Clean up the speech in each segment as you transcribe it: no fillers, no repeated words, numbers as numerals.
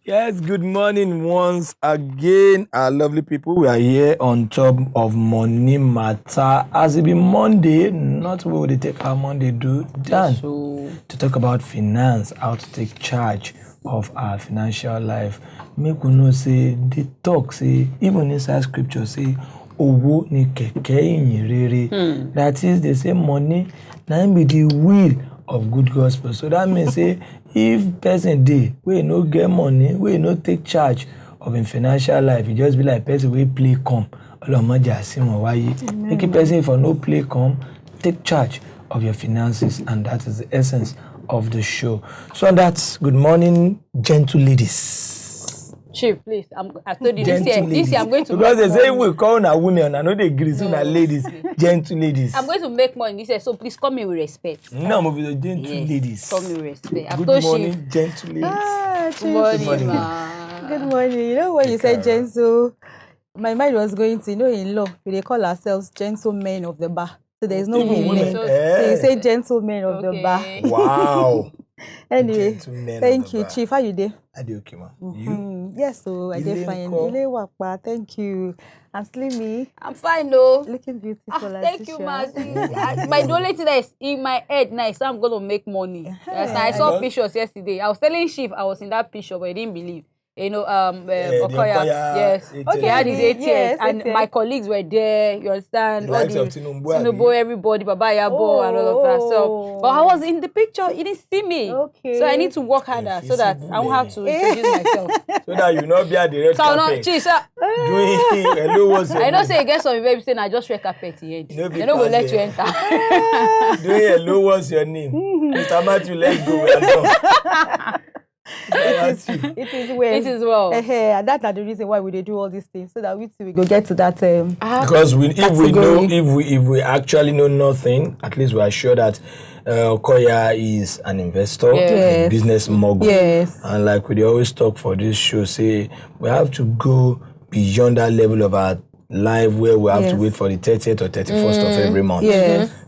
Yes, good morning once again, our lovely people. We are here on top of MoneyMatta. As it be Monday, not what would take our Monday do, done to talk about finance, how to take charge of our financial life. Make we know say the talk say even inside scripture say owo ni keke iyin rere. That is, they say money na be the wheel of good gospel. So that means say if person dey we no get money, we no take charge of him financial life, e just be like person wey play come. Olomoje asiwon waye. Make a person for no play come, take charge of your finances, and that is the essence of the show. So that's good morning, gentle ladies. Chief, please. I told you this year I'm going to because they say we call na women, I know they agree, so na ladies, gentle ladies. I'm going to make money this year, so please call me with respect. No, I'm with the gentle ladies. Call me with respect. Good morning, gentle ladies. Good morning, ma. Good morning. You know when you said gentle, my mind was going to, in law, we call ourselves gentlemen of the bar. So there is no women. So you say gentlemen of the bar. Wow. Anyway, thank you, Chief. How you doing? I do okay, ma. You? Yes, so I did fine. Thank you. And Slimmy. I'm fine, though. Looking beautiful. Thank you, ma. My only thing that is in my head now is I'm going to make money. Yes, I saw pictures yesterday. I was telling Chief I was in that picture, but I didn't believe. You know, Okoya, yes. Okay, he had his 80th, and my colleagues were there. You understand? All the Tinubu, everybody, Baba Yabo, and all of that. So, but I was in the picture. He didn't see me. Okay. So I need to work harder so that I won't have to introduce myself. So that you not be at the red carpet. Chief, sir. Doing hello, what's your I know say you get some baby saying I just red carpet here. I know we'll let you enter. Doing hello, what's your name? Mr. Matthew, let's go. It is well. And that's the reason why we do all these things, so that we go get to that. Because if we actually know nothing, at least we are sure that Okoya is an investor, a business mogul, and like we always talk for this show, say we have to go beyond that level of our life where we have to wait for the 30th or 31st of every month.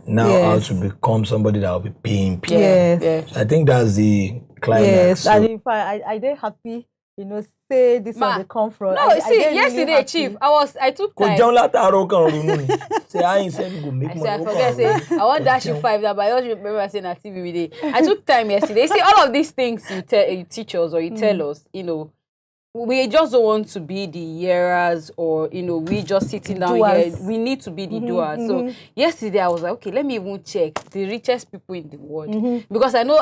Now how to become somebody that will be paying people. So I think that's the climax. Yes, so. And in fact, I did happy, say this one they come from. No, yesterday, really Chief, I took time. Say I said go make money. I forget say I want dash you 5 that, but I don't remember saying that TV with it. I took time yesterday. See all of these things you teach us or you tell us, we just don't want to be the hearers or we just sitting down here. We need to be the doers. So yesterday I was like, okay, let me even check the richest people in the world because I know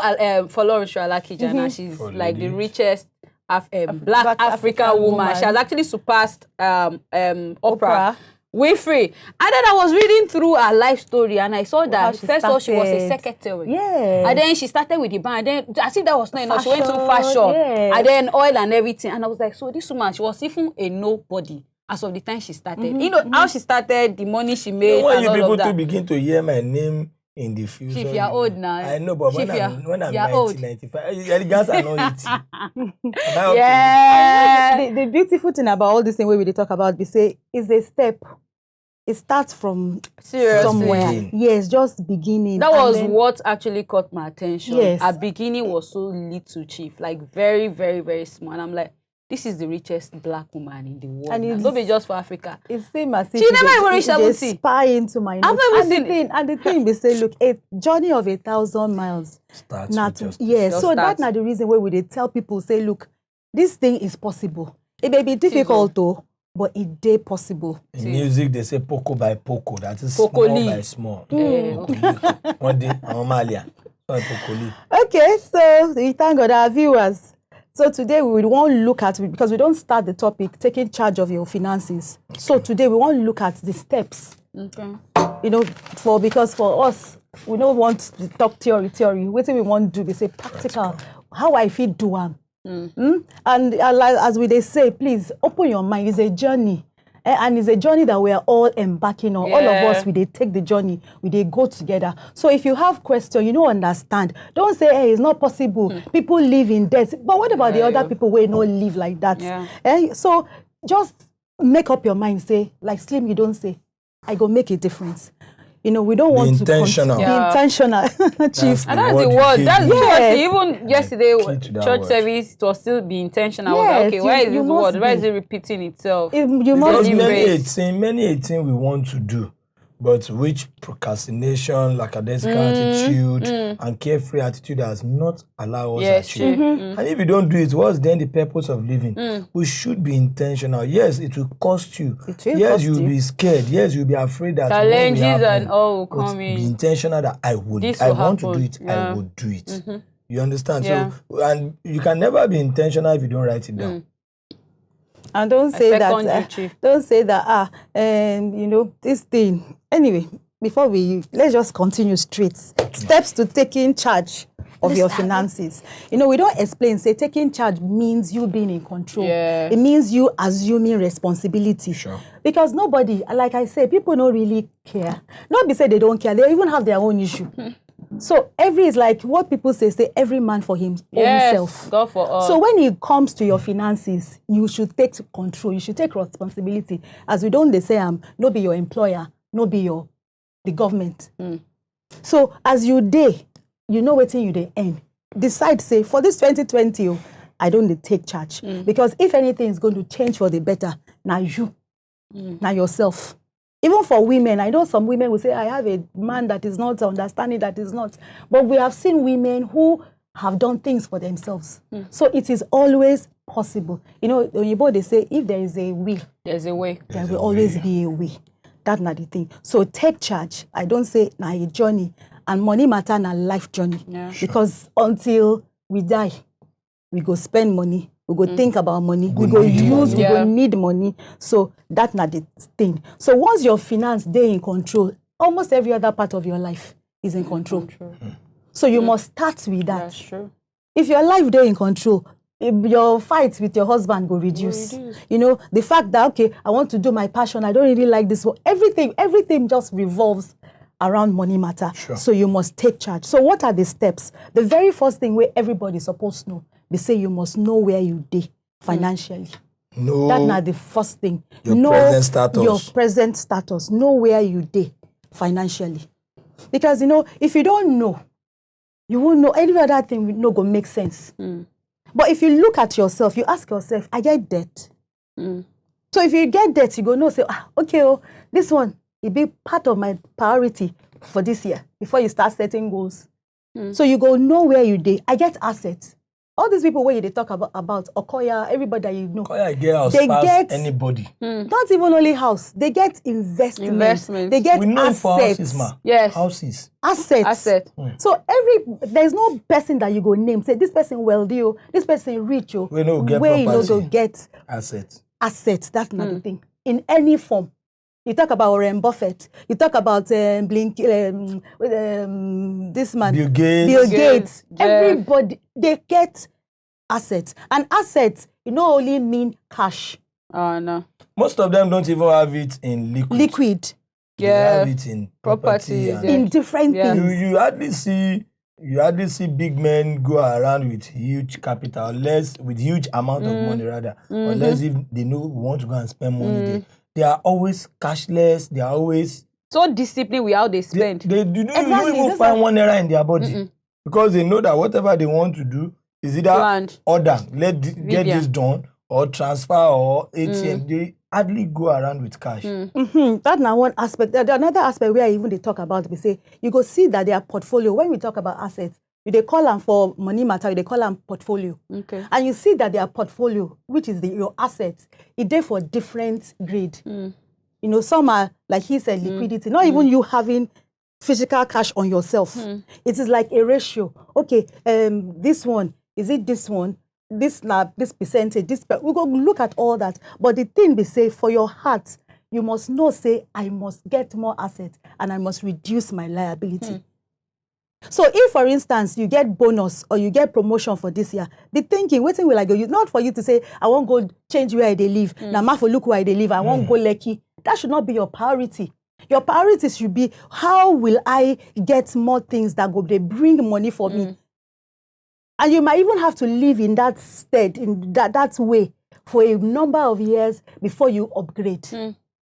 Folorunsho Alakijana, she's like the richest black African woman. She has actually surpassed Oprah Winfrey. And then I was reading through her life story and I saw that first of all she was a secretary. And then she started with the band. And then I think that was not enough. She went to fashion and then oil and everything. And I was like, so this woman, she was even a nobody as of the time she started. You know how she started, the money she made. When and you all people of that. to begin to hear my name in the future. Chief, you're old now. I know, but when I'm 1995, the guys are not 80. The beautiful thing about all this thing where we talk about, we say, is a step. It starts from somewhere. Yes, just beginning. That was what actually caught my attention. Yes. Her beginning was so little, Chief, like very, very, very small. And I'm like, this is the richest black woman in the world. And it's not be just for Africa. It's same as if she never even reached 70. Spy into my nose. I've never seen it. And the thing we say, look, a journey of 1,000 miles. Starts so that's not the reason why we tell people, say, look, this thing is possible. It may be difficult though, but it is possible. In music, they say poco by poco. That is small by small. One day, Amalia. Okay, so we thank God our viewers. So today we want to look at, because we don't start the topic, taking charge of your finances. So today we want to look at the steps. Okay. Because for us, we don't want to talk theory. What we want to do, we say practical. How I feel do one. And as they say, please open your mind. It's a journey, and it's a journey that we are all embarking on. All of us, we take the journey, we go together. So if you have questions, you don't understand, don't say, hey, it's not possible. People live in debt. But what about the other people who don't live like that? So just make up your mind. Say, like Slim, you don't say, I go make a difference. You know, we don't want intentional. to be intentional, Chief. And that's the word. That's yes. Even yesterday, church service, it was still be intentional. Yes, like, okay, why is this word? Why is it repeating itself? You must many a thing we want to do, but which procrastination, lackadaisical attitude, and carefree attitude has not allowed us to achieve. And if you don't do it, what's then the purpose of living? We should be intentional. Yes, it will cost you. Yes, you'll be scared. Yes, you'll be afraid that challenges and all will come in. Be intentional that I want to do it. I will do it. You understand? So, and you can never be intentional if you don't write it down. And don't say that, you know, this thing. Anyway, before let's just continue straight. Steps to taking charge of your finances. You know, we don't explain, say taking charge means you being in control. It means you assuming responsibility. Because nobody, like I say, people don't really care. Not be say they don't care, they even have their own issue. So is like what people say every man for himself. God for all. So when it comes to your finances, you should take control. You should take responsibility. As we don't, they say, no be your employer, no be the government. So as you you know what you earn. Decide, say, for this 2020, I don't take charge. Because if anything is going to change for the better, now you, now yourself. Even for women, I know some women will say, I have a man that is not understanding, that is not. But we have seen women who have done things for themselves. So it is always possible. You know, they say, if there is a will, there's a way. There will always be a way. That's not the thing. So take charge. I don't say, now a journey. And money matter na life journey. Because until we die, we go spend money. We go think about money. We go use, we go need money. So that's not the thing. So once your finance they in control, almost every other part of your life is in control. So you must start with that. That's true. If your life they in control, your fight with your husband will reduce. You know, the fact that, okay, I want to do my passion, I don't really like this. Everything just revolves around money matter. So you must take charge. So what are the steps? The very first thing where everybody's supposed to know, they say you must know where you dey financially. No. That's not the first thing. Your present status. Know where you dey financially. Because, you know, if you don't know, you won't know. Any other thing will not go make sense. But if you look at yourself, you ask yourself, I get debt. So if you get debt, you go no, say, okay, this one, it be part of my priority for this year before you start setting goals. So you go know where you dey. I get assets. All these people where they talk about Okoya, everybody that you know. Okoya get house past anybody. Not even only house. They get investment. They get we know assets. For houses, ma. Yes. Houses. Assets. So there's no person that you go name. Say this person wealthy, this person rich, we know get where you know go get assets. Assets. That's not the thing. In any form. You talk about Warren Buffett. You talk about this man, Bill Gates. Bill Gates. Everybody, they get assets. And assets, you don't only mean cash. Oh, no. Most of them don't even have it in liquid. They have it in property. In different things. You hardly see big men go around with huge capital, with huge amount of money rather, unless if they know want to go and spend money there. They are always cashless. They are always so disciplined with how they spend. They do not even find one error in their body because they know that whatever they want to do is either order, get this done, or transfer or ATM. They hardly go around with cash. That's now one aspect. Another aspect where even they talk about, we say you go see that their portfolio. When we talk about assets, they call them for money matter. They call them portfolio. Okay. And you see that their portfolio, which is your assets, it's there for different grade. You know, some are, like he said, liquidity. Not even you having physical cash on yourself. It is like a ratio. Okay, this one, is it this one? This percentage, we go look at all that. But the thing we say, for your heart, you must know, say, I must get more assets and I must reduce my liability. So if, for instance, you get bonus or you get promotion for this year, the thinking, waiting will I go? Not for you to say, I won't go change where they live. Now, ma for look where they live. I won't go lucky. That should not be your priority. Your priority should be, how will I get more things that they bring money for me? And you might even have to live in that state, in that way, for a number of years before you upgrade.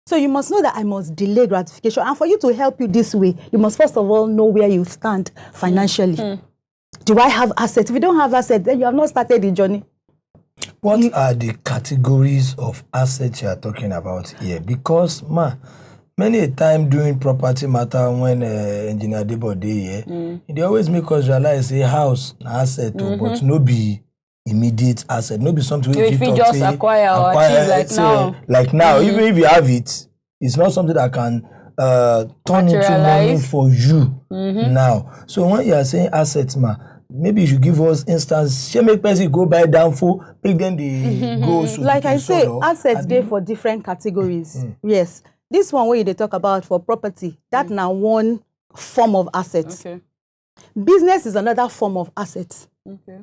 So you must know that I must delay gratification. And for you to help you this way, you must first of all know where you stand financially. Do I have assets? If you don't have assets, then you have not started the journey. What are the categories of assets you are talking about here? Because, many a time during property matter when engineer Debo dey here, they always make us realize a house an asset, but no be immediate asset, no be something if you just acquire or achieve like now. Like now, even if you have it, it's not something that can turn into money for you now. So when you are saying assets, maybe you should give us instance. She make person go buy downfall, make them the go. So like I say, assets there for different categories. Yes, this one where they talk about for property, that now one form of assets. Okay. Business is another form of assets. Okay.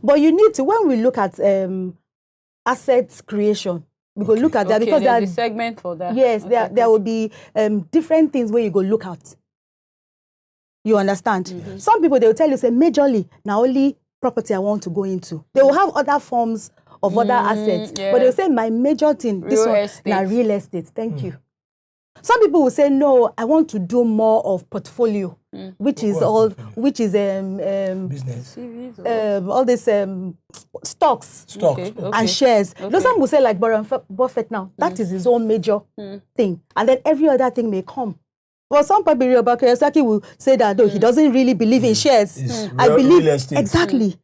But you need to, when we look at assets creation, we go look at that because there's a segment for that. Yes, there will be different things where you go look at. You understand? Some people, they will tell you, say, majorly, now only property I want to go into. They will have other forms of other assets. Yeah. But they'll say, my major thing, this one, now real estate. Thank you. Some people will say, no, I want to do more of portfolio, which is business. All this stocks and shares. Okay. Some will say, like Warren Buffett now, that is his own major thing. And then every other thing may come. But some people about Kiyosaki will say that though he doesn't really believe in shares. I believe real estate. Exactly.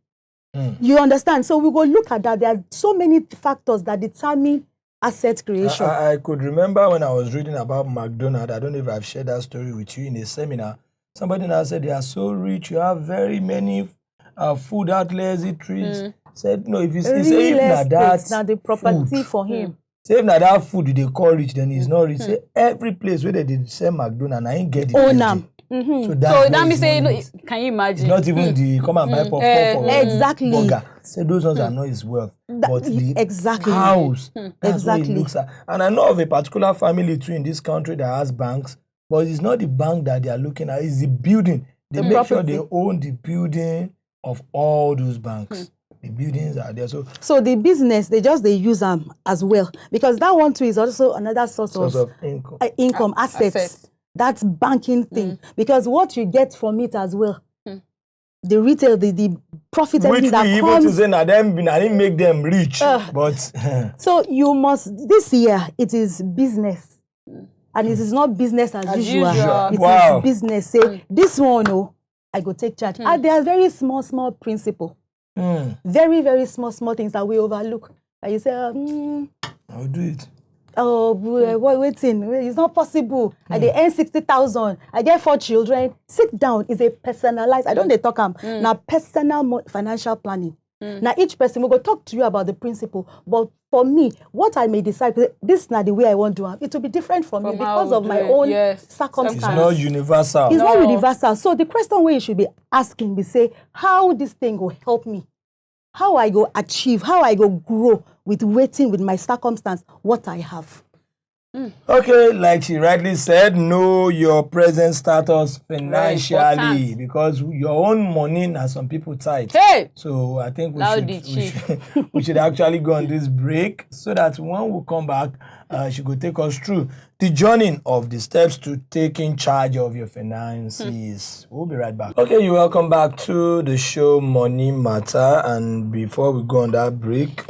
You understand? So we go look at that. There are so many factors that determine asset creation. I could remember when I was reading about McDonald's. I don't know if I've shared that story with you in a seminar. Somebody now said they are so rich. You have very many food outlets, eateries. Said no. If that's now the property food for him. Say if that food they call rich, then he's not rich. Say every place where they did sell McDonald's, I ain't get it. So that means say, can you imagine? It's not even the come and buy popcorn for exactly. burger. Say those ones are not his wealth, but the house. That's what it looks at. And I know of a particular family too in this country that has banks, but it's not the bank that they are looking at. It's the building. They make sure they own the building of all those banks. The buildings are there. So the business, they use them as well. Because that one too is also another source of income, assets. That's banking thing. Because what you get from it as well, the retail, the profit, everything that comes. Which even to say, I didn't make them rich. But so you must, this year, it is business. And it is not business as usual. It is business. Say, this one, I go take charge. And there are very small principle. Very, very small things that we overlook. And you say, I'll do it. Oh, waiting. It's not possible. I earn 60,000. I get 4 children. Sit down is a personalized. I don't they talk now personal financial planning. Now each person will go talk to you about the principle. But for me, what I may decide, this is not the way I want to have. It will be different from me because of my own circumstance. It's not universal. It's not universal. So the question where you should be asking be say, how this thing will help me? How I go achieve? How I go grow with waiting with my circumstance? What I have. Okay, like she rightly said, know your present status financially because your own money now some people tight. Hey! So I think we should actually go on this break so that when we come back, she could take us through the journey of the steps to taking charge of your finances. We'll be right back. Okay, you're welcome back to the show Money Matter. And before we go on that break,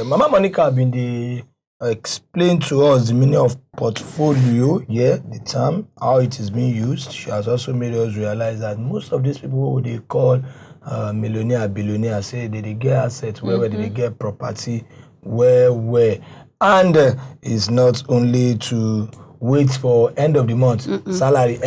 Mama Monica been the explain to us the meaning of portfolio, the term, how it is being used. She has also made us realize that most of these people who they call millionaire, billionaire, say they get assets, where they get property, where. And it's not only to wait for end of the month, salary,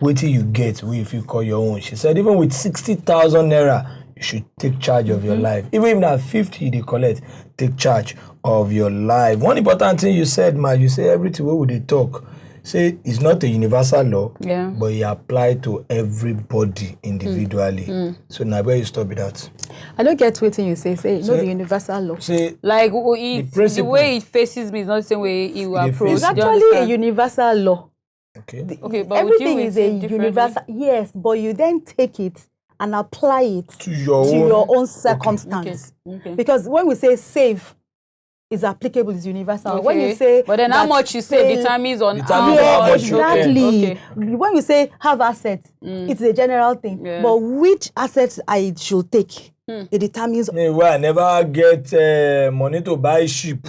wait till you get, if you call your own. She said even with 60,000 naira, you should take charge of your life. Even if at 50 they collect, take charge of your life. One important thing you said, you say everything where would they talk. Say it's not a universal law, but it applies to everybody individually. So now where you stop with that? I don't get what you say. Say not the universal law. Say like the way it faces me is not the same way it will approach. It's actually a universal law. Okay. But everything is a universal. Yes, but you then take it and apply it to your own circumstance. Okay. Because when we say save, is applicable, is universal. Okay. When you say, but then how much you say determines on how how much exactly. Okay. When you say have assets, it's a general thing. Yeah. But which assets I should take, it determines. Well, I never get money to buy sheep.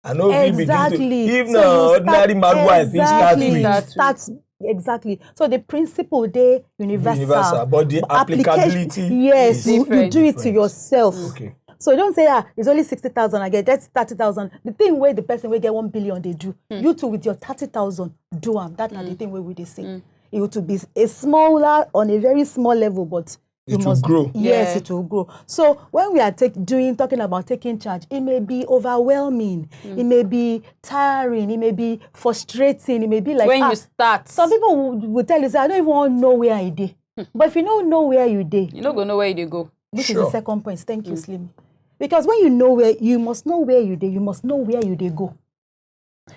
I know Exactly. If So no you ordinary midwife, exactly. Starts exactly. So the principle they universal. But the applicability yes, is you do it to yourself. Okay. So don't say, it's only 60,000 I get, that's 30,000. The thing where the person will get 1 billion, they do. You too with your 30,000, do them. That's the thing where we they say. It will be a smaller, on a very small level, but it must grow. Yes, it will grow. So when we are talking about taking charge, it may be overwhelming, it may be tiring, it may be frustrating, it may be like when you start. Some people will tell you, say, I don't even want to know where I did. But if you don't know where you did, you're not going to know where you go. This is the second point. Thank you, Slim. Because when you know where, you must know where you did, you must know where you did go.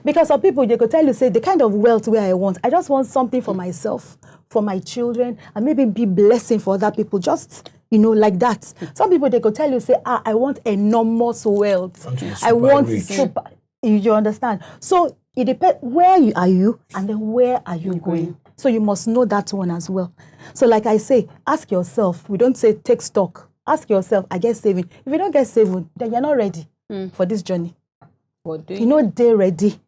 Because some people, they could tell you, say, the kind of wealth where I want just want something for myself, for my children, and maybe be blessing for other people, just, like that. Some people, they could tell you, say, I want enormous wealth. I want super, you understand? So it depends, where are you, and then where are you going? So you must know that one as well. So like I say, ask yourself, we don't say take stock. Ask yourself, I get saving. If you don't get saving, then you're not ready for this journey. What do you know they're ready.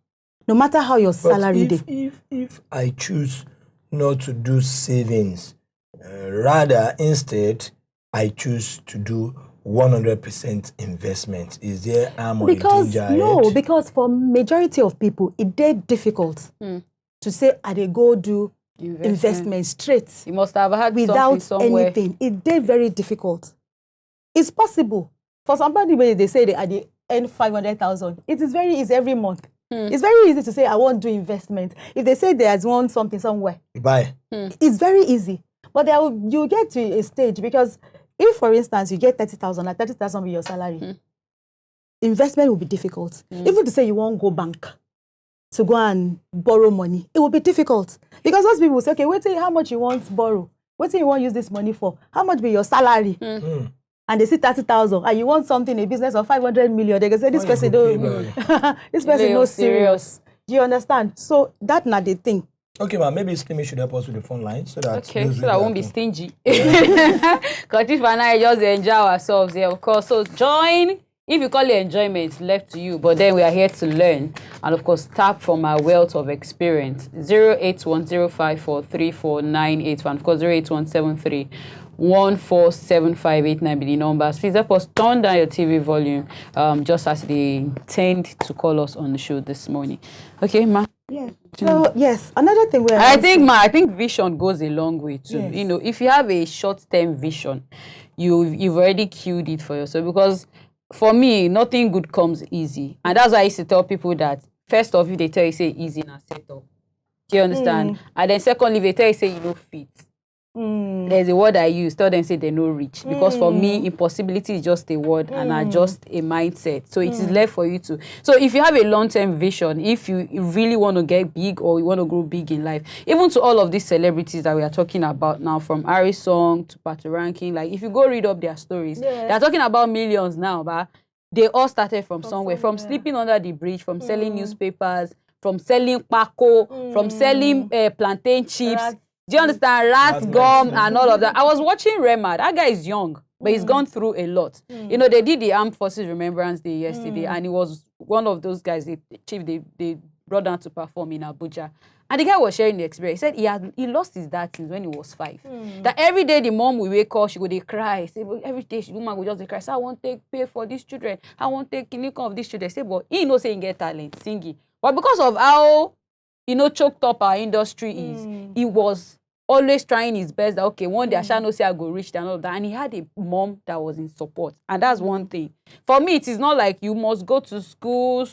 No matter how your salary is. If I choose not to do savings, rather instead I choose to do 100% investment, is there harm or danger? No, because for majority of people, it's difficult to say, I they go do investment straight. You must have had without somewhere. Anything. It's very difficult. It's possible. For somebody where they say they earn 500,000, it is very easy every month. It's very easy to say, I won't do investment. If they say there's one something somewhere, buy. It's very easy. But you get to a stage, because if, for instance, you get 30,000, like 30,000 with your salary, investment will be difficult. Even to say you won't go bank to go and borrow money, it will be difficult. Because most people will say, okay, wait till how much you want to borrow. What do you want to use this money for? How much be your salary? And they see 30,000, and you want something, a business of 500 million. They can say, this person this person no serious. Do you understand? So that's not the thing. Okay, ma'am, maybe Slimmy should help us with the phone line so that I won't be stingy. Because if and I just enjoy ourselves here, of course. So join. If you call it enjoyment, left to you. But then we are here to learn and, of course, tap from our wealth of experience. 08105434981. Of course, 08173147589 be the numbers. Please help us turn down your TV volume, just as they intend to call us on the show this morning. Okay, ma? Yeah. So, yes, another thing where I think vision goes a long way too. Yes. You know, if you have a short-term vision, you've already queued it for yourself. Because for me, nothing good comes easy. And that's why I used to tell people that, first off, if they tell you, say, easy and set up. Do you understand? And then secondly, if they tell you, say, you know, fit. There's a word I use, tell them, say, they no reach. Because for me, impossibility is just a word and just a mindset. So it is left for you to. So if you have a long-term vision, if you really want to get big or you want to grow big in life, even to all of these celebrities that we are talking about now, from Ari Song to Patu Ranking, like if you go read up their stories, they are talking about millions now, but they all started from somewhere, from sleeping under the bridge, from selling newspapers, from selling pako, from selling plantain chips. Do you understand? Rat gum and all of that. I was watching Rema. That guy is young, but he's gone through a lot. You know, they did the Armed Forces Remembrance Day yesterday, and he was one of those guys, the chief they brought down to perform in Abuja. And the guy was sharing the experience. He said he lost his dad since when he was 5. That every day the mom will wake up, she go, they cry. Say, every day the woman will just cry. Say, I won't pay for these children. I won't take clinic of these children. Say, but he knows saying get talent, singing. But because of how, choked up our industry is, he was always trying his best that, okay, one day I shall not say I go reach and all that. And he had a mom that was in support. And that's one thing. For me, it is not like you must go to school.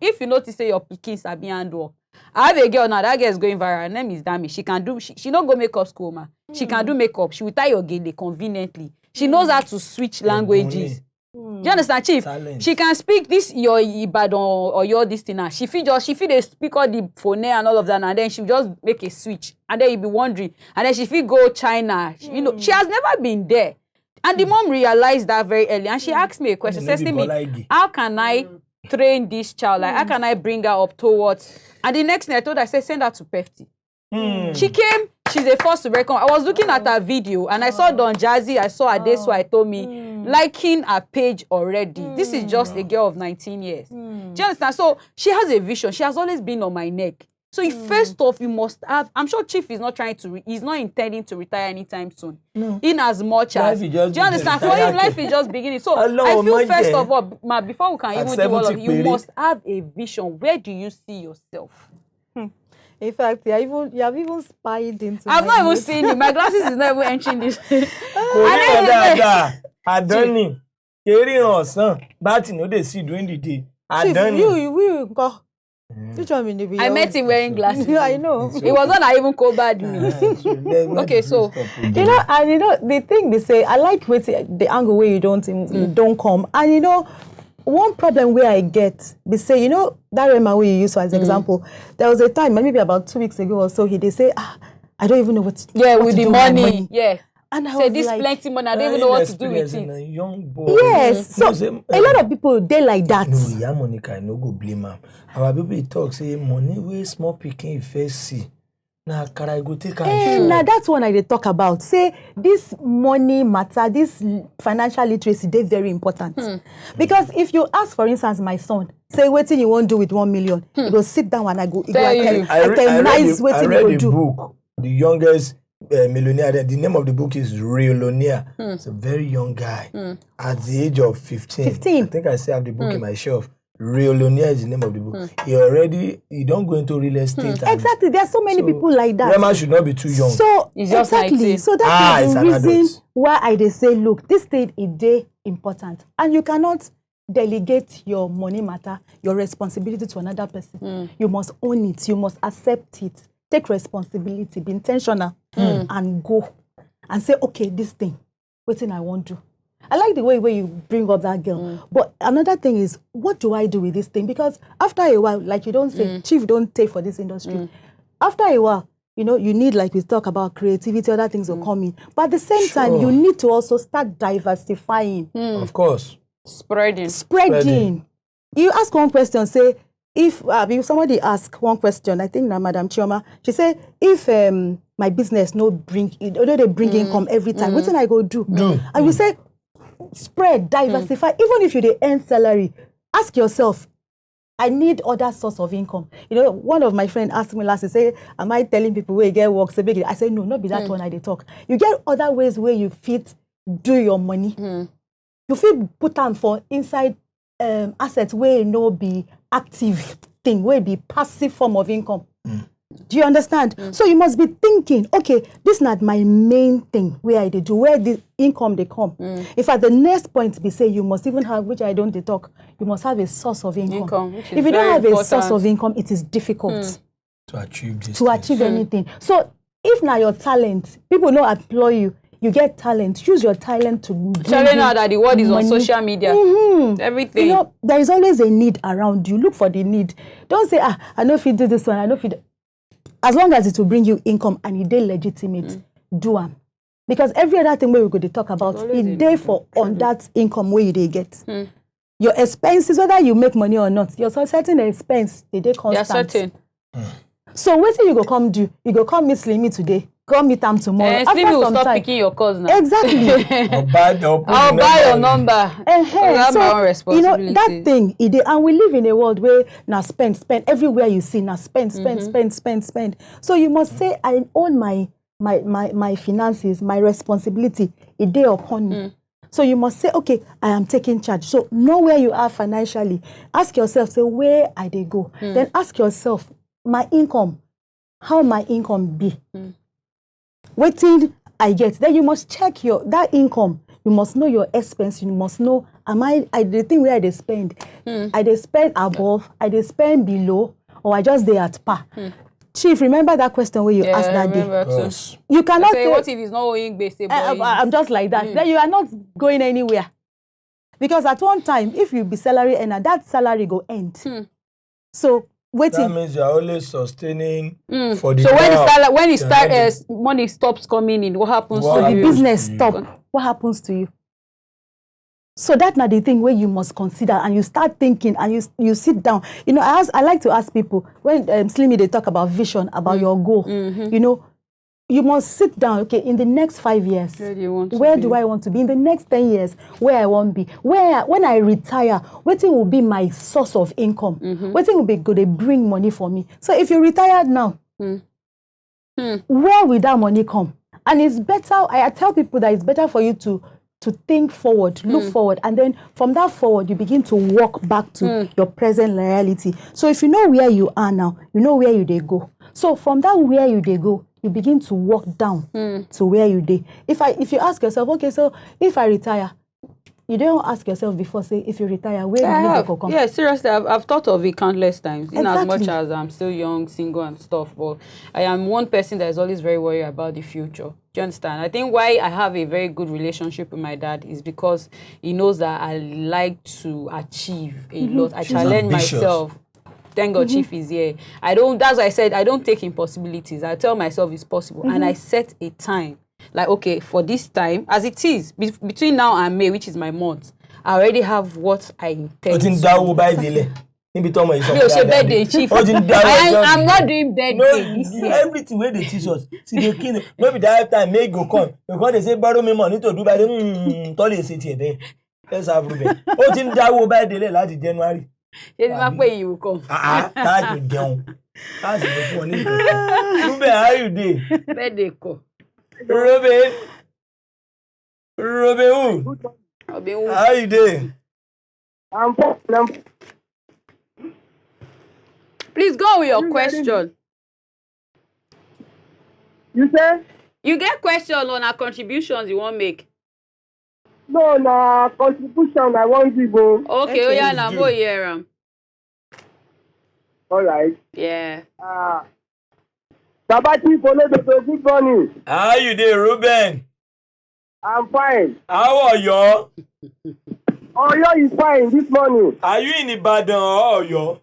If you notice, say, your pickings are behind work. I have a girl now, that girl is going viral. Her name is Dami. She can do, she don't go makeup school, ma. She can do makeup. She will tie your gele conveniently. She knows how to switch languages. Do you understand, Chief? Talent. She can speak this your Ibadan or your this thing now. She feel they speak all the phone and all of that, and then she just make a switch, and then you be wondering, and then she feel go China. She has never been there. And the mom realized that very early, and she asked me a question, says to me, how can I train this child? Like, how can I bring her up towards? And the next thing I told her, I said, send her to Pefti. She came, she's the first to reckon. I was looking at her video and I saw Don Jazzy, I saw Adesuwa, I told me, liking her page already. This is just a girl of 19 years. Do you understand? So she has a vision. She has always been on my neck. So first off, you must have, I'm sure Chief is not trying to, he's not intending to retire anytime soon. No. In as much as, do you understand? For him, life is just beginning. So I feel first of all, Ma, before we can even do all of it, you must have a vision. Where do you see yourself? In fact, you have even spied into. I've not even seen it. My glasses is not even entering this. I don't know. They see during the day. I don't know. I met him wearing glasses. Yeah, I know. It was not even covered me. Okay, so the thing they say, I like with the angle where you don't come, and one problem where I get, they say, that Rema where you use as example, there was a time, maybe about 2 weeks ago or so, they say, I don't even know what to do. Yeah, with the money. Yeah. And I say, was this like, plenty money, I don't even know what to do with it. A young boy. Yes, so a lot of people, they like that. No, yeah, Monica, I no go blame her. Our people talk, say, money where small picking first see. Now, can I go take her? Now, that's one I talk about. Say, this money matter, this financial literacy, they're very important. Because if you ask, for instance, my son, say, what thing you won't do with 1 million, he go sit down and I go, I read the book, The Youngest Millionaire. The name of the book is Realonia. It's a very young guy at the age of 15. I think I still have the book in my shelf. Realonia is the name of the book. You don't go into real estate. Exactly. There are so many people like that. Rema should not be too young. So exactly. So that's the reason why I say, look, this thing is important, and you cannot delegate your money matter, your responsibility to another person. You must own it. You must accept it. Take responsibility. Be intentional and go and say, okay, this thing, what thing I want to do. I like the way you bring up that girl. But another thing is, what do I do with this thing? Because after a while, like you don't say, Chief, don't take for this industry. After a while, you need, like we talk about creativity, other things will come in. But at the same time, you need to also start diversifying. Of course. Spreading. You ask one question, say, if somebody ask one question, I think now Madam Chioma, she say, if my business they bring income every time, what can I go do? And you say, spread, diversify. Even if you earn salary, ask yourself, I need other source of income. One of my friends asked me last, he say, am I telling people where you get work? I say, no, not be that one I talk. You get other ways where you fit do your money. You fit put them for inside assets where be active thing, where be passive form of income. Do you understand? So you must be thinking, okay, this is not my main thing where I do, where the income they come. In fact, the next point be say you must even have, which I don't talk, you must have a source of income. If you don't have a source of income, it is difficult to achieve this. To achieve anything. So if now your talent, people don't employ you, you get talent, use your talent to sharing now that the world is on social media. Everything. There is always a need around you. Look for the need. Don't say, I know if you do this one, I know if you as long as it will bring you income and it is legitimate, do them. Because every other thing we could talk about, it day for on that income where you get. Your expenses, whether you make money or not, your certain expense, they constant. You're certain. So what you go come do? You go come meet Slimy today, come meet them tomorrow. After Slimy will stop picking your calls now. Exactly. I'll buy your number. So my own responsibility. That thing, and we live in a world where now spend everywhere you see now spend. So you must say, I own my finances, my responsibility, a day upon me. So you must say, okay, I am taking charge. So know where you are financially. Ask yourself, say, where I they go? Then ask yourself, my income, how my income be? Waiting I get. Then you must check that income. You must know your expense. You must know, the thing where I spend? I they spend above, I they spend below, or I just there at par. Chief, remember that question where you asked that day? You cannot say, what if it's not owing basic? I'm just like that. Then you are not going anywhere. Because at one time, if you be salary earner, that salary go end. So waiting. That means you're always sustaining for the. So when money stops coming in, what happens? So the business stop. what happens to you? So that's not the thing where you must consider, and you start thinking, and you sit down. You know, I like to ask people when Slimy they talk about vision, about your goal. You know, you must sit down. Okay, in the next 5 years, where do I want to be? In the next 10 years, where I want to be? When I retire, what will be my source of income? What will be good to bring money for me? So if you retired now, where will that money come? And it's better. I tell people that it's better for you to think forward, look forward, and then from that forward, you begin to walk back to your present reality. So if you know where you are now, you know where you they go. So from that where you they go, you begin to walk down to where you they. If you ask yourself, okay, so if I retire, you don't ask yourself before, say, if you retire, where do you go come? Yeah, seriously, I've thought of it countless times. In as Exactly. much as I'm still young, single and stuff, but I am one person that is always very worried about the future. Do you understand? I think why I have a very good relationship with my dad is because he knows that I like to achieve a lot. I challenge myself. Thank God Chief is here. That's why I said I don't take impossibilities. I tell myself it's possible. And I set a time. Like, okay, for this time, as it is, between now and May, which is my month, I already have what I intend to do. Birthday, Chief. I'm not doing birthday this year. Everything where they teach us. See, they kill. Maybe that time May go come. Because they say borrow me money to do by the tell you sit here. Let's have Ruben. Oh, didn't that go by the last January? You will come. That you down. That's the funny. Ruben, how you doing? Birthday go. Ruben who? How you doing? I'm fine. Please go with your question. You say? You get question on our contributions you want make. No, contribution I want to go. Okay, yeah, now go here. All right. Yeah. Sabati follow the good morning. How you doing, Ruben? I'm fine. How are you? Oyo is fine this morning. Are you in Ibadan or Oyo?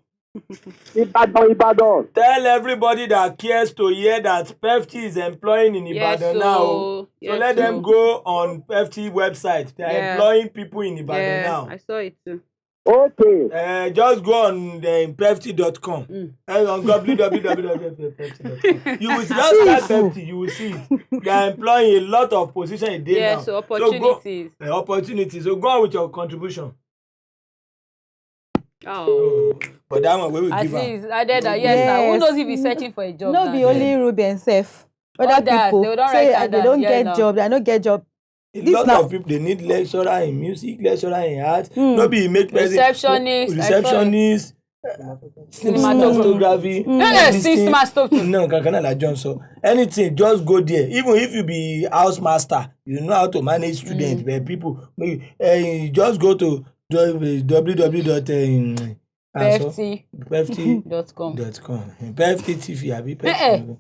Ibadan. Tell everybody that cares to hear that PEFT is employing in Ibadan now. So let them go on PEFT website. They are employing people in Ibadan now. I saw it too. Okay. Just go on PEFT.com. And on www.peft.com. You will just start PEFT, you will see it. They are employing a lot of positions a day now. Yes, so opportunities. Opportunities. So go on with your contribution. Oh. But that one, where we give up. I did that. Yes. Who knows if he's searching for a job? No, be only Ruben self. Other people say they don't get job. They don't get job. A lot of people, they need lecturer in music, lecturer in art. Nobody make receptionist, cinematography. Cinematography. No, Kakana Johnson. Anything, just go there. Even if you be house master, you know how to manage students. Where people, just go to www.peft.com. PEFT.TV,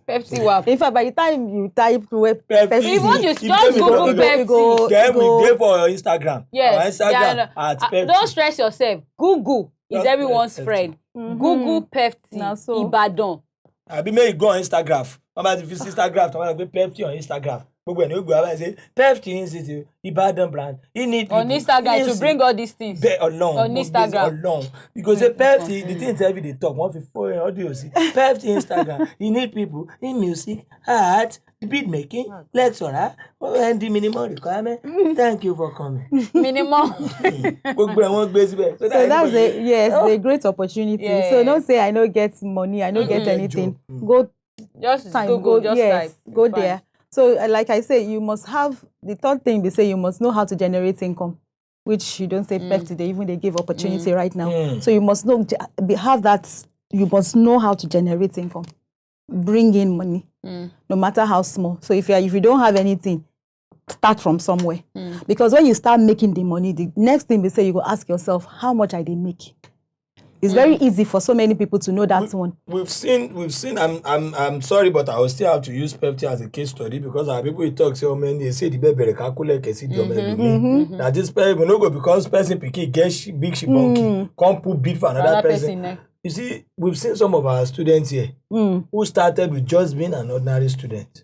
PEFT WAP. In fact, by the time you type PEFT, even just Google PEFT. Then we go for your Instagram. Yes. At PEFT. Don't stress yourself. Google is everyone's friend. Google PEFT Ibadan. I be make go on Instagram. I'm about to visit Instagram. I'm going to PEFT on Instagram. When you go out and say PEFT Institute, Ibadan brand, you need on Instagram to bring all these things. On Instagram. Because the PEFT, the things every day talk. 154 audio see. PEFT Instagram, you need people in music, art, beat making, lecturer, and the minimum requirement. Thank you for coming. Minimum. So that's a great opportunity. Yeah. So don't say I don't get money, I don't get anything. Go just time, Google, just type. Go there. So, like I say, you must have the third thing. They say you must know how to generate income, which you don't say PEFT today. Even they give opportunity right now. So you must know have that. You must know how to generate income, bring in money, no matter how small. So if you don't have anything, start from somewhere. Because when you start making the money, the next thing they say you go ask yourself, how much I they make. It's very easy for so many people to know that one. We've seen. I'm sorry, but I will still have to use PEFT as a case study because our people we talk say, oh man, they say the baby calculate can see the that this person no go because person picky get big shibonki can't put bid for another person. You see, we've seen some of our students here who started with just being an ordinary student,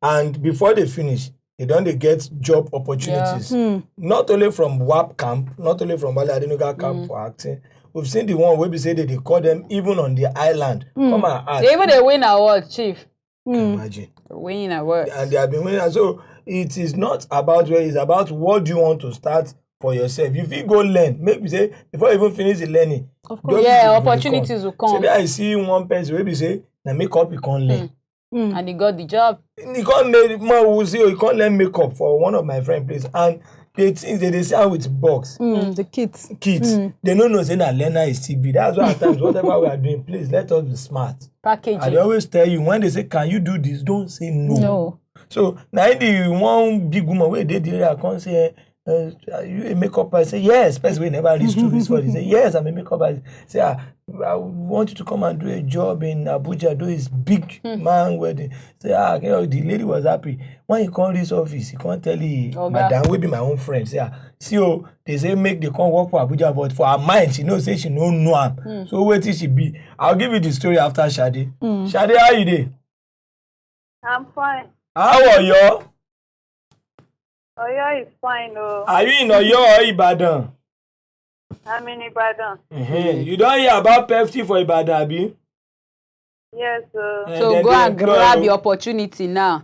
and before they finish, they don't get job opportunities. Not only from WAP camp, not only from Wale Adenuga camp for acting. We've seen the one where we say that they call them even on the island. Come and act. They win awards, Chief. Imagine. Winning awards. And they have been winning. So it is not about where, it's about what do you want to start for yourself. If you go learn, maybe say, before you even finish the learning. Of course. Yeah, opportunities will come. So I see one person where we say, now makeup you can't learn. And he got the job. You can't learn, man will say, you can't learn makeup for one of my friend place. And they think they say with box. The kids. They don't know say that learner is TB. That's why at times whatever we are doing, please let us be smart. Packaging. I always tell you when they say, can you do this? Don't say no. So now the one big woman where they did, I can't say, are you a makeup artist? Say yes, especially never reach to this for they say yes, I'm a makeup artist. Say I want you to come and do a job in Abuja, do his big man wedding. Say you know, the lady was happy. When he come this office, he can't tell you, Madam will be my own friend. Say see they say make the come work for Abuja, but for her mind, she knows say she no know him. So where till she be? I'll give you the story after Shade. Shade, how you dey? I'm fine. How are you? Oyo is fine, oh. Are you in Oyo or Ibadan? I'm in Ibadan. You don't hear about PFT for Ibadan, abi? Yes, so go and grab the opportunity now.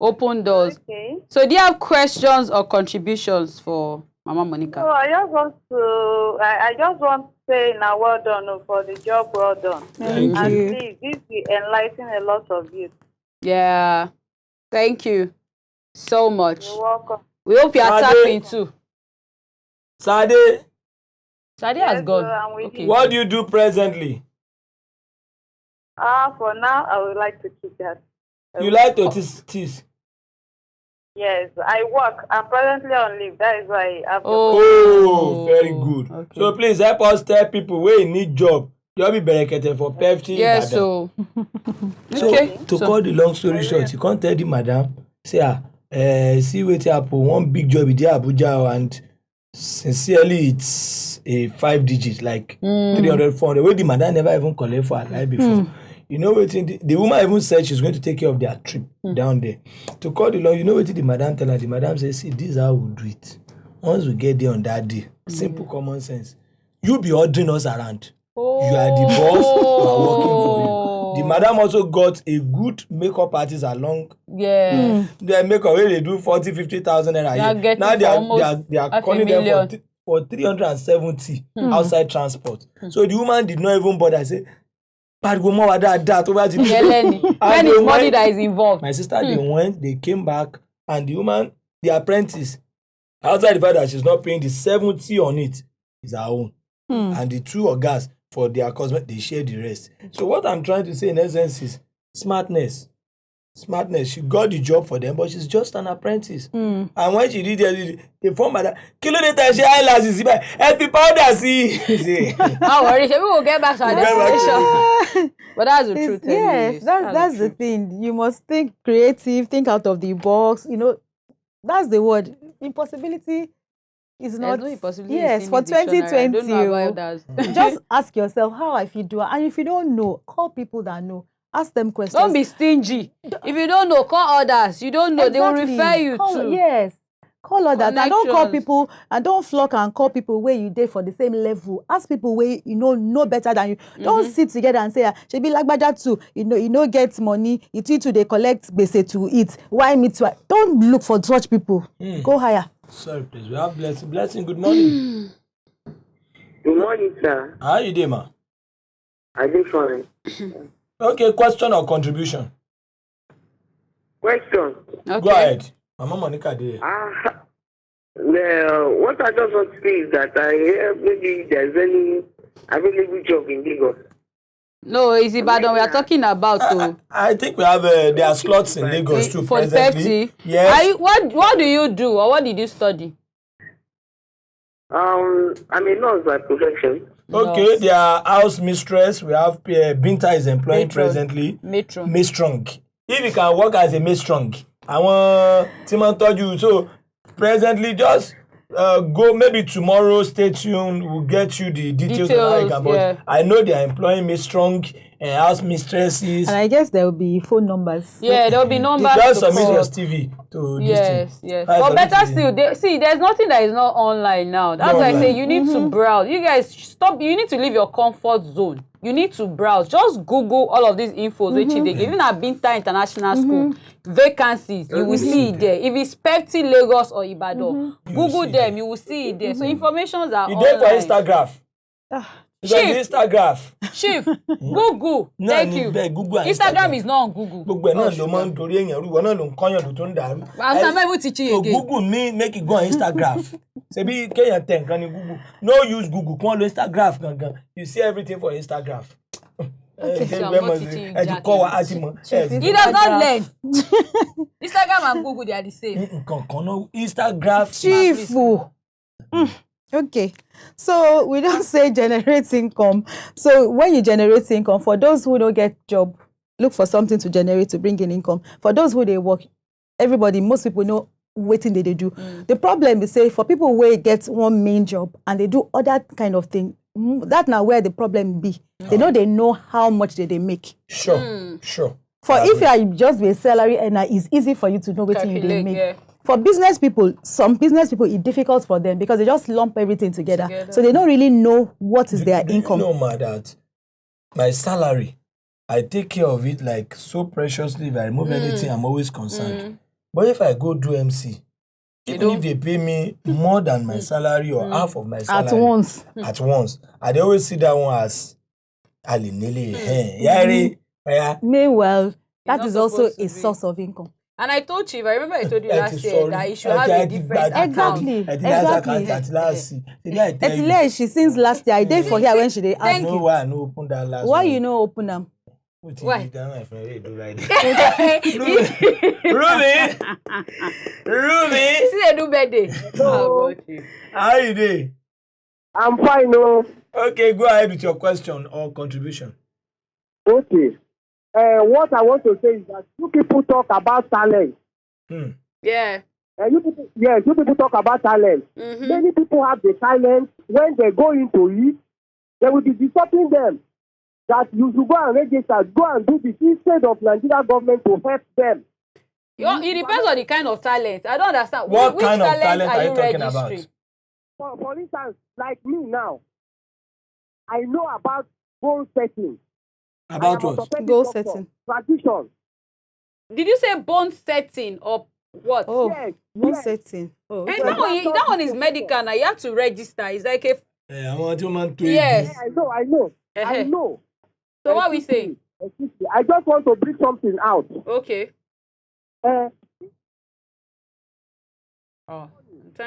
Open doors. Okay. So do you have questions or contributions for Mama Monica? So I just want to say now well done for the job well done. Thank and you. please, this will enlighten a lot of youth. Yeah. Thank you so much. You're welcome. We hope you are tapping too. Sade, has gone. I'm with Okay. you. what do you do presently? For now, I would like to keep that. You like to tease? Yes, I work. I'm presently on leave. That is why I have Oh, very good. Okay. So please help us tell people where you need job. You'll be berekete for PFT. Yes, so okay. To cut the long story short, you can't tell the madam, say, see what happen, one big job in Abuja, and sincerely, it's a 5 digit, like 300, 400, where the madam never even collect for her life before. You know what? The woman even said she's going to take care of their trip down there. To cut the long, you know what the madam tell her? The madam says, see, this is how we'll do it. Once we get there on that day, simple common sense. You be ordering us around. You are the boss, we are working for you. The madam also got a good makeup artist along. Yeah. Their makeup where they do 40,000-50,000 naira. Now they are calling them for 370 outside transport. So the woman did not even bother. Say, when it's money that is involved. My sister, they came back, and the woman, the apprentice, outside the fact that she's not paying the 70 on it, is her own. And the 2 ogas for their cosmetic, they share the rest. So what I'm trying to say in essence is smartness. She got the job for them, but she's just an apprentice. And when she did the form that kilometer she eyelashes, every powder see. Don't worry, we will get back to our destination. But that's the truth. Yes, that's the thing. You must think creative, think out of the box. You know, that's the word. Impossibility is not. No impossibility. Yes, for 2020, just ask yourself how I feel do. And if you don't know, call people that know. Ask them questions. Don't be stingy. If you don't know, call others. You don't know, exactly. They will refer you to. Yes. Call others. And don't call people, and don't flock and call people where you did for the same level. Ask people where you know better than you. Don't sit together and say, she be like that too. You know, get money. It too they collect base to eat. Why me too? Don't look for such people. Go higher. Sorry, please. We have blessing. Blessing, good morning. Good morning, sir. How you doing, ma? I do fine. Okay, question or contribution? Question. Okay. Go ahead. Mama Monica there. What I just want to say is that I hear maybe there's any available job in Lagos. No, it's Ibadan we are talking about. I think we have there are slots in Lagos too for presently. Yes. What do you do, or what did you study? I'm a nurse by profession. Okay, Nurse. they are house mistress. We have Binta is employing presently. Matron. If you can work as a matron, I want Timon told you. So presently, just go maybe tomorrow. Stay tuned. We'll get you the details of how you can. But I know they are employing matron house mistresses. And I guess there will be phone numbers. Yeah, there will be numbers. Just to submit call. your TV to this Yes, thing. yes. That's But what better it is. still, there's nothing that is not online now. That's Not why I say online. you need to browse. You guys stop. You need to leave your comfort zone. You need to browse. Just Google all of these infos which they give. Even at Binta International School, vacancies, you will see it there. If it's Pepsi, Lagos or Ibadan, Google them, you will see it there. So informations are You online. there for Instagram. Chief. Instagram. Chief, Google. No, Thank you. Google and Instagram is not on Google. Gbogbo ẹ̀ náà ló máa ń dorí èèyàn rú ìwọ náà ló ń kọ́yàn ló tó ń dàrú. I'm not even teaching So again. Google me make it go on Instagram. Ṣebí kéèyàn tẹ̀ nǹkan ní Google. No use Google kí wọ́n lo Instagram gangan. You see everything for Instagram. So I'm not teaching you Ẹ ti kọ́ wa á ti mọ̀. He does not learn. Instagram and Google, they are the same. Nǹkan kan náà Instagram. Chief. Okay, so we don't say generate income. So when you generate income, for those who don't get job, look for something to generate to bring in income. For those who they work, everybody, most people know waiting they do. The problem is say for people who get one main job and they do other kind of thing, that now where the problem be. They know how much they make. Sure. For if you are just be a salary earner, it's easy for you to know what you they make. Yeah. For business people, some business people, it's difficult for them because they just lump everything together. So they don't really know what is their income. You know, ma, that my salary, I take care of it like so preciously. If I remove anything, I'm always concerned. But if I go do MC, even if they pay me more than my salary or half of my salary at once, I always see that one as alinele. Meanwhile, that not is also supposed to a be. source of income. And I told you, I remember I told you last year that you should have a different account. Exactly. She since last year, I did for her when she did ask Thank you. you. Why I no open that last Why one? you no open them? Why? Ruby, See they do birthday. Oh, God. how you doing? I'm fine, no. Okay, go ahead with your question or contribution. Okay. What I want to say is that you people talk about talent. Yeah. You people talk about talent. Many people have the talent. When they go into it, they will be distorting them. That you should go and register, go and do this instead of Nigeria government to help them. It depends on the kind of talent. I don't understand. What Which kind of talent are you talking registering? about? For instance, like me now, I know about goal setting. About what? Goal setting. Tradition. Did you say bone setting or what? Oh, Yes. one setting. Oh, And that one is medical now. You have to register. It's like a I want you man to yes. I know. So what we saying? I just want to bring something out. Okay. Uh, Time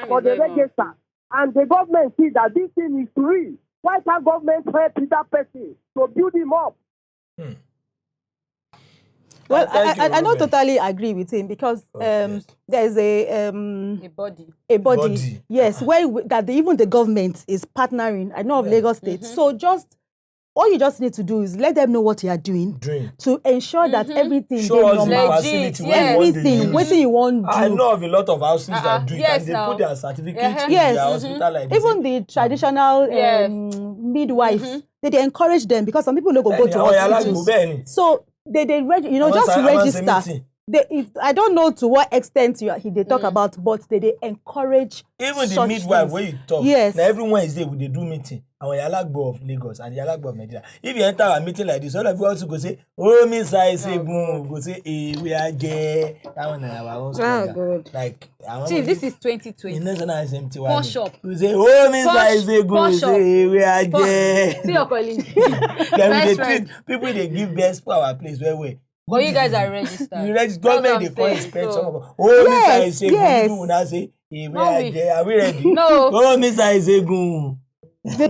for is the very long. register. And the government see that this thing is free. Why can't government help that person to build him up? Well, Thank you, I don't Ruben. totally agree with him because Yes. there's A body. a body. Body. Yes, even the government is partnering. I know of Lagos State. So all you just need to do is let them know what you are doing to ensure that everything Show us the normal. facility Legit, where you want to Everything, use. what you want to do. I know of a lot of houses that do it Yes, and they now. put their certificate in Yes. their hospital like this. Even the traditional Yes. midwives, they encourage them because some people don't go to hospitals. So they just register. I don't know to what extent they talk about, but they encourage. Even the such midwife things. where you talk. Yes. Now everyone is there with they do meeting. And when Yalagbo of Lagos and Yalagbo of Nigeria. If you enter a meeting like this, all of you also go say, oh, Miss I say boom, go say, we are gay. That one our own slogan. good. Like See, this is 2020. in national SMT. Pawn shop. We say, oh, Miss Pawn- I say boom, pawn we shop. say we are gay. See your colleague. Then we Best dey friend. treat people they give best for our place where we. But you guys are registered. You register, That's government what they I'm call saying. expect So- some of oh, Yes, Mr. Isegun, yes. you will not say, we No, are we- there, are we ready? No. Oh, Mr. Isegun. It's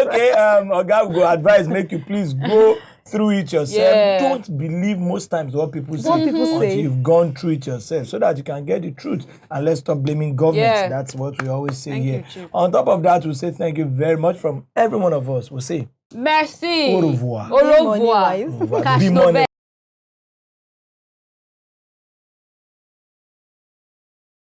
okay. Oga go advise, make you please go through it yourself. Yeah. Don't believe most times what people say people say. until you've gone through it yourself so that you can get the truth. And let's stop blaming government. Yeah. That's what we always say Thank here. you, Chief. On top of that, we'll say thank you very much from every one of us. We'll say Merci. au revoir. Au revoir. Money-wise. Au revoir. Cash Be no money.